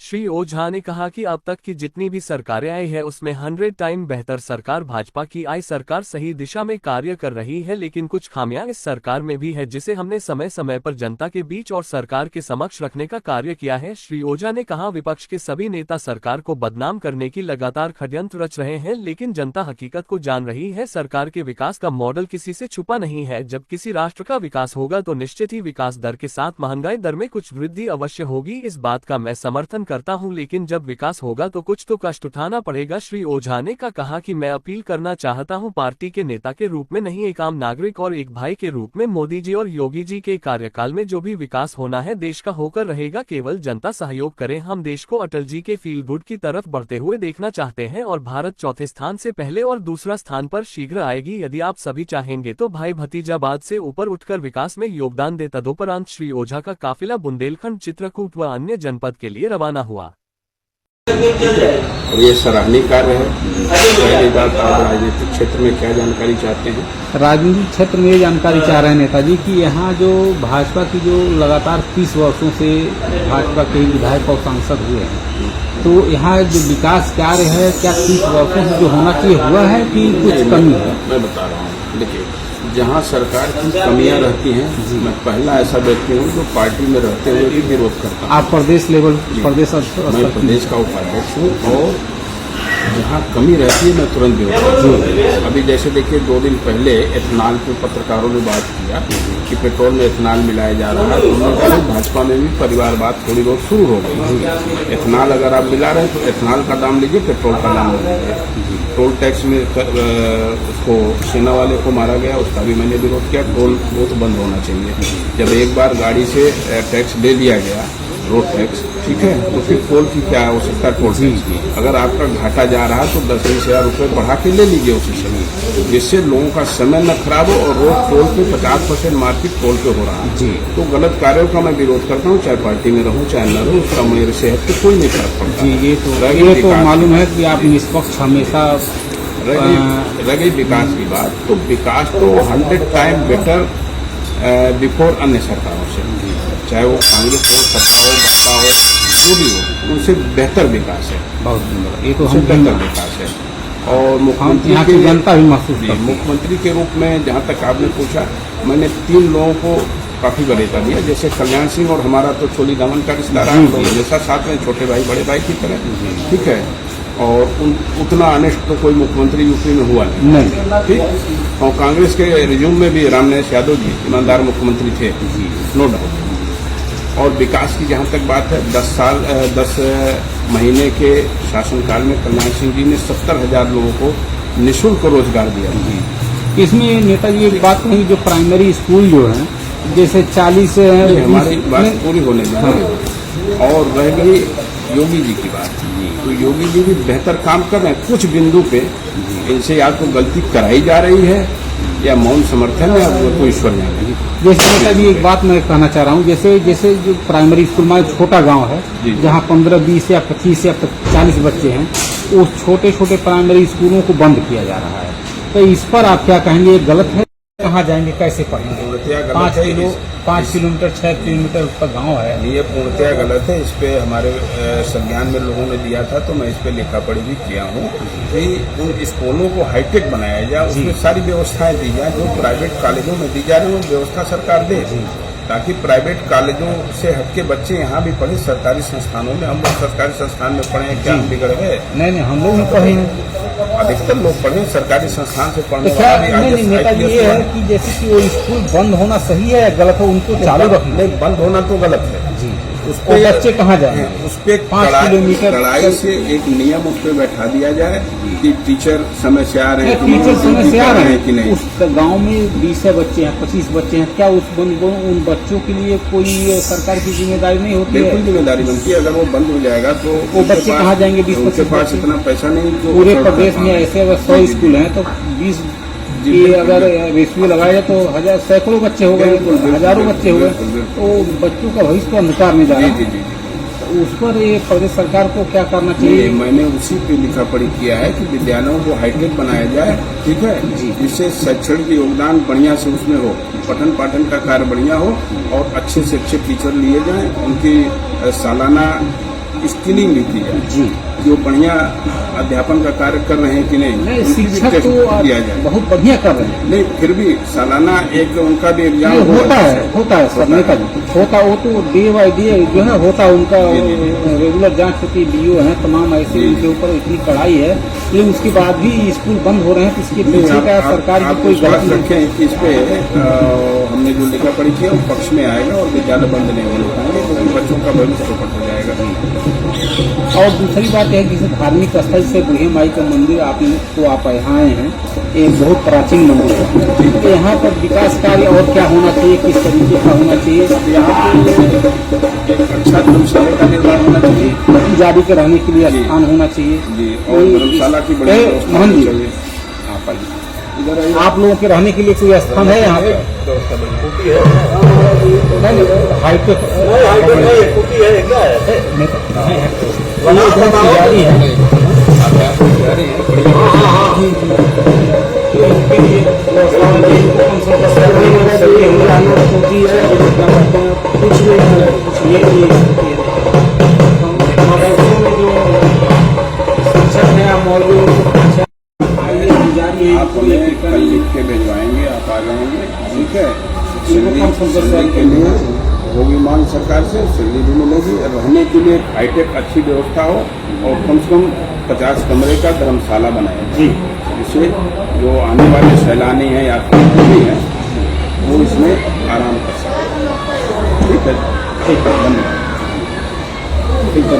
श्री ओझा ने कहा कि अब तक की जितनी भी सरकारें आई है उसमें 100 टाइम बेहतर सरकार भाजपा की आई सरकार सही दिशा में कार्य कर रही है, लेकिन कुछ खामियां इस सरकार में भी है जिसे हमने समय समय पर जनता के बीच और सरकार के समक्ष रखने का कार्य किया है। श्री ओझा ने कहा विपक्ष के सभी नेता सरकार को बदनाम करने की लगातार षड्यंत्र रच रहे हैं, लेकिन जनता हकीकत को जान रही है। सरकार के विकास का मॉडल किसी से छुपा नहीं है। जब किसी राष्ट्र का विकास होगा तो निश्चित ही विकास दर के साथ महंगाई दर में कुछ वृद्धि अवश्य होगी। इस बात का मैं समर्थन करता हूं, लेकिन जब विकास होगा तो कुछ तो कष्ट उठाना पड़ेगा। श्री ओझा ने कहा कि मैं अपील करना चाहता हूं पार्टी के नेता के रूप में नहीं, एक आम नागरिक और एक भाई के रूप में, मोदी जी और योगी जी के कार्यकाल में जो भी विकास होना है देश का होकर रहेगा। केवल जनता सहयोग करे। हम देश को अटल जी के फील गुड की तरफ बढ़ते हुए देखना चाहते हैं और भारत चौथे स्थान से पहले और दूसरा स्थान पर शीघ्र आएगी। यदि आप सभी चाहेंगे तो भाई भतीजाबाद से ऊपर उठकर विकास में योगदान दे। तदुपरांत श्री ओझा का काफिला बुंदेलखंड, चित्रकूट व अन्य जनपद के लिए रवाना हुआ। और ये सराहनीय कार्य है। पहली बात, आप राजनीतिक क्षेत्र में क्या जानकारी चाहते हैं? राजनीतिक क्षेत्र में ये जानकारी चाह रहे हैं नेताजी कि यहाँ जो भाजपा की जो लगातार 30 वर्षों से भाजपा के विधायक और सांसद हुए हैं, तो यहाँ जो विकास कार्य है क्या 30 वर्षों से जो होना चाहिए हुआ है कि कुछ कमी है? मैं बता रहा हूँ, देखिए, जहाँ सरकार की कमियां रहती हैं, मैं पहला ऐसा व्यक्ति हूँ जो पार्टी में रहते हुए भी विरोध करता हूँ। आप प्रदेश लेवल मैं प्रदेश का उपाध्यक्ष हूँ और जहाँ कमी रहती है मैं तुरंत विरोध करता हूँ। अभी जैसे देखिए 2 दिन पहले एथेनॉल पे पत्रकारों ने बात किया कि पेट्रोल में एथेनॉल मिलाया जा रहा है, तो उन्होंने कहा भाजपा में भी परिवारवाद थोड़ी बहुत शुरू हो गई। एथेनॉल अगर आप मिला रहे हैं तो एथेनॉल का दाम लीजिए, पेट्रोल का दाम लीजिए। टोल टैक्स में उसको सेना वाले को मारा गया, उसका भी मैंने विरोध किया। टोल वो तो बंद होना चाहिए। जब एक बार गाड़ी से टैक्स ले लिया गया, रोड टैक्स, ठीक है, तो फिर टोल की क्या आवश्यकता है? टोल टैक्स की अगर आपका घाटा जा रहा है तो 10-20 हज़ार रुपये बढ़ा के ले लीजिए उसी समय, जिससे लोगों का समय न खराब हो। और रोड टोल पे 50% मार्केट टोल पे हो रहा है जी। तो गलत कार्यों का मैं विरोध करता हूँ, चाहे पार्टी में रहूँ चाहे न रहूँ, उसका मेरे सेहत पे कोई नहीं फर्क पड़ता। जी, ये तो मालूम है कि आप निष्पक्ष हमेशा। रही विकास की बात, तो विकास तो 100 टाइम बेटर बिफोर अन्य सरकारों से, चाहे वो कांग्रेस हो, सपा हो, बसपा हो, जो भी हो, उनसे बेहतर विकास है। बहुत सुंदर, ये तो हम बेहतर विकास है। और मुख्यमंत्री यहाँ की जनता भी महसूस करती है। मुख्यमंत्री के रूप में जहाँ तक आपने पूछा, मैंने 3 लोगों को काफी वरीयता दिया, जैसे कल्याण सिंह, और हमारा तो छोली दामन का रिश्ता रहा, हमेशा साथ में, छोटे भाई बड़े भाई की तरह, ठीक है। और उतना अनिष्ट तो कोई मुख्यमंत्री यूपी में हुआ नहीं, ठीक। और कांग्रेस के रिज्यूम में भी रामनाथ यादव जी ईमानदार मुख्यमंत्री थे, नो डाउट। और विकास की जहाँ तक बात है, 10 महीने के शासनकाल में कल्याण सिंह जी ने 70,000 लोगों को निःशुल्क रोजगार दिया। इसमें नेताजी एक बात कही, जो प्राइमरी स्कूल जो है जैसे 40 हमारी बात पूरी होने में। हाँ। और रह गई योगी जी की बात, तो योगी जी भी बेहतर काम कर रहे हैं। कुछ बिंदु पे इनसे या तो गलती कराई जा रही है या मौन समर्थन है, अब कोई ईश्वर जाने। जैसे नेताजी एक बात मैं कहना चाह रहा हूँ, जैसे जो प्राइमरी स्कूल में छोटा गांव है जहाँ 15, 20 या 25 या 40 बच्चे हैं, उस छोटे छोटे प्राइमरी स्कूलों को बंद किया जा रहा है, तो इस पर आप क्या कहेंगे? ये गलत है? कहाँ जाएंगे, कैसे पढ़ेंगे? 5 किलोमीटर 6 किलोमीटर उसका गांव है। ये पूर्णतया गलत है। इस पे हमारे संज्ञान में लोगों ने दिया था, तो मैं इस पे लिखा पढ़ी भी किया हूँ कि उन स्कूलों को हाईटेक बनाया जाए, उसमें सारी व्यवस्थाएं दी जाए जो प्राइवेट कॉलेजों में दी जा रही है, व्यवस्था सरकार दे, ताकि प्राइवेट कॉलेजों से हटके बच्चे यहाँ भी पढ़े सरकारी संस्थानों में। हम लोग सरकारी संस्थान में पढ़े, क्या बिगड़ गए? नहीं, हम लोग भी पढ़े हैं। अधिकतर लोग पढ़े सरकारी संस्थान से पढ़ने। नहीं, नेताजी ये है कि जैसे कि वो स्कूल बंद होना सही है या गलत है, उनको चालू रखना। नहीं, बंद होना तो गलत है जी। उस पे बच्चे कहाँ जाए? उस पे 5 किलोमीटर कड़ाई से एक नियम उस पे बैठा दिया जाए कि टीचर समय से आ रहे हैं, टीचर समय से आ रहे हैं कि नहीं। उस गांव में 20 बच्चे हैं, 25 बच्चे हैं, क्या उन बच्चों के लिए कोई सरकार की जिम्मेदारी नहीं होती? बिल्कुल जिम्मेदारी बनती है। अगर वो बंद हो जाएगा तो वो बच्चे कहाँ जाएंगे? 20-25 पास इतना पैसा नहीं। पूरे प्रदेश में ऐसे अगर 100 स्कूल हैं तो 20 कि अगर रेशियो लगाया जाए तो सैकड़ों बच्चे हो गए, हजारों बच्चे हो गए, तो बच्चों का भविष्य अंधकार में जा रहा है। उस पर ये प्रदेश सरकार को क्या करना चाहिए? मैंने उसी पे लिखा पढ़ी किया है कि विद्यालयों को हाईटेक बनाया जाए, ठीक है, जिससे शैक्षणिक योगदान बढ़िया से उसमें हो, पठन पाठन का कार्य बढ़िया हो और अच्छे से अच्छे टीचर लिए जाएं, उनकी सालाना स्किलिंग भी की जाए, जी जो बढ़िया अध्यापन का कार्य कर रहे हैं कि नहीं, नहीं, उनकी भी शिक्षक टेस्ट तो किया जाए। बहुत बढ़िया कर रहे हैं। नहीं, फिर भी सालाना एक उनका भी एग्जाम ये होता है सरने का होता, वो तो डे बाई डे जो है होता है उनका, रेगुलर जांच होती है, डीओ है, तमाम ऐसे उनके ऊपर इतनी कड़ाई है, लेकिन उसके बाद भी स्कूल बंद हो रहे हैं, तो इसके पीछे का सरकार की कोई विश्वास गलती रखें कि इस पे हमने जो लिखा पढ़ी किया वो पक्ष में आएगा और विद्यालय बंद नहीं होने पाएंगे, क्योंकि बच्चों का भविष्य चौपट हो जाएगा। और दूसरी बात है कि जैसे धार्मिक स्थल से बूढ़ी माई का मंदिर आप यहाँ आए हैं, एक बहुत प्राचीन मंदिर है, तो यहाँ पर विकास कार्य और क्या होना चाहिए, किस तरीके का होना चाहिए? यहाँ पे एक अच्छा धर्मशाला का निर्माण होना चाहिए, पुजारी के रहने के लिए स्थान होना चाहिए जी, और धर्मशाला की बड़ी व्यवस्था मोहन होनी जी, चाहिए। आप आइए, इधर आइए। आप लोगों के रहने के लिए कोई स्थान है यहाँ पे? नहीं, हाईटेक पुजारी है, आप हमें कल लिख के भिजवाएंगे, आप आ जाएंगे, ठीक है। सैलरी के लिए होगी मांग सरकार से, सैलरी भी मिलेगी, रहने के लिए हाईटेक अच्छी व्यवस्था हो और कम से कम 50 कमरे का धर्मशाला बनाए जी, जिससे जो आने वाले सैलानी हैं यात्री भी हैं वो इसमें आराम कर सकें। ठीक है, धन्यवाद।